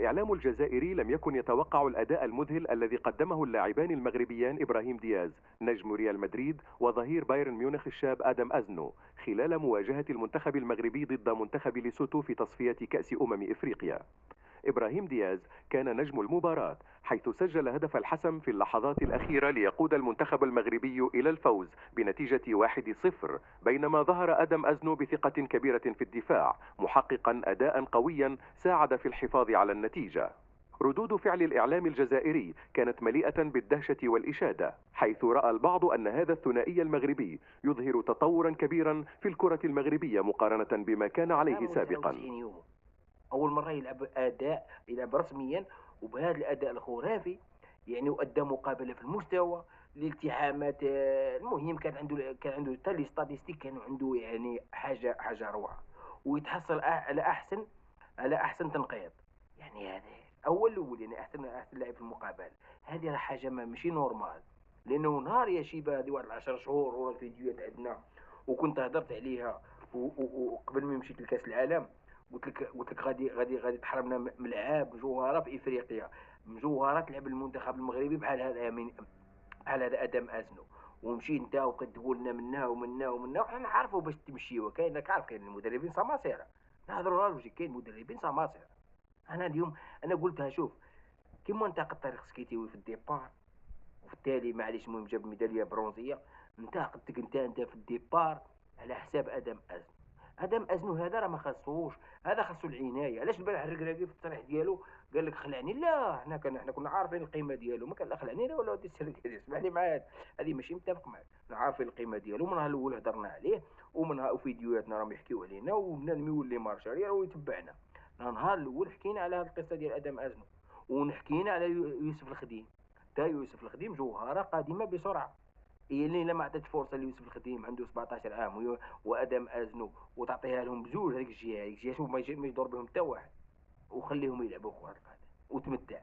الإعلام الجزائري لم يكن يتوقع الأداء المذهل الذي قدمه اللاعبان المغربيان إبراهيم دياز نجم ريال مدريد وظهير بايرن ميونخ الشاب آدم أزنو خلال مواجهة المنتخب المغربي ضد منتخب ليسوتو في تصفية كأس إفريقيا. إبراهيم دياز كان نجم المباراة حيث سجل هدف الحسم في اللحظات الأخيرة ليقود المنتخب المغربي إلى الفوز بنتيجة 1-0، بينما ظهر آدم أزنو بثقة كبيرة في الدفاع محققا أداء قويا ساعد في الحفاظ على النتيجة. ردود فعل الإعلام الجزائري كانت مليئة بالدهشة والإشادة، حيث رأى البعض أن هذا الثنائي المغربي يظهر تطورا كبيرا في الكرة المغربية مقارنة بما كان عليه سابقا. يوم اول مره يلعب رسميا وبهذا الاداء الخرافي، يعني وادى مقابله في المستوى الالتحامات. المهم كان عنده حتى لي ستاتيستيك، كانوا عنده يعني حاجه روعه، ويتحصل على احسن تنقيط. يعني هذا اول يعني احسن لاعب في المقابله. هذه راه حاجه ماشي نورمال، لانه نهار يا شيبه هذه واحد 10 شهور ورا الفيديوهات عندنا، وكنت هضرت عليها وقبل ما مشيت لكاس العالم. قلت لك غادي تحرمنا من لعاب جوهره في افريقيا، جوهره تلعب المنتخب المغربي بحال هذا بحال هذا ادم ازنو. ومشي انت وكتقول لنا منا ومنا ومنا، وحنا نعرفوا باش تمشيو. كاين المدربين سماسره، نهضروا راه كاين مدربين سماسره. انا اليوم انا قلتها، شوف كيما انتقد طريق سكيتيوي في الديبار، وفي التالي معليش المهم جاب ميداليه برونزيه. انتقدتك انت في الديبار على حساب ادم ازنو. هذا راه ما خاصوش، هذا خاصو العنايه. علاش البارح الركراكي في التصريح ديالو قال لك خلعني؟ لا، حنا كنا عارفين القيمه ديالو. ما كان لا خلعني لا ولا ودي السركازي. اسمح لي معاك، هذه ماشي متفق معاك. حنا عارفين القيمه ديالو من النهار الاول هضرنا عليه، ومنها فيديوهاتنا راهم يحكيو علينا، وبنادم يولي مارشال راه يتبعنا. النهار الاول حكينا على هذه القصه ديال ادم ازنو، ونحكينا على يوسف الخديم. تا يوسف الخديم جوهره قادمه بسرعه. هي اللي لما عطات فرصه ليوسف الخديم عنده 17 عام وادم ازنو، وتعطيها لهم بجوج هذيك الجهه شوف ما يدور بهم حتى واحد، وخليهم يلعبوا كره القدم وتمتع.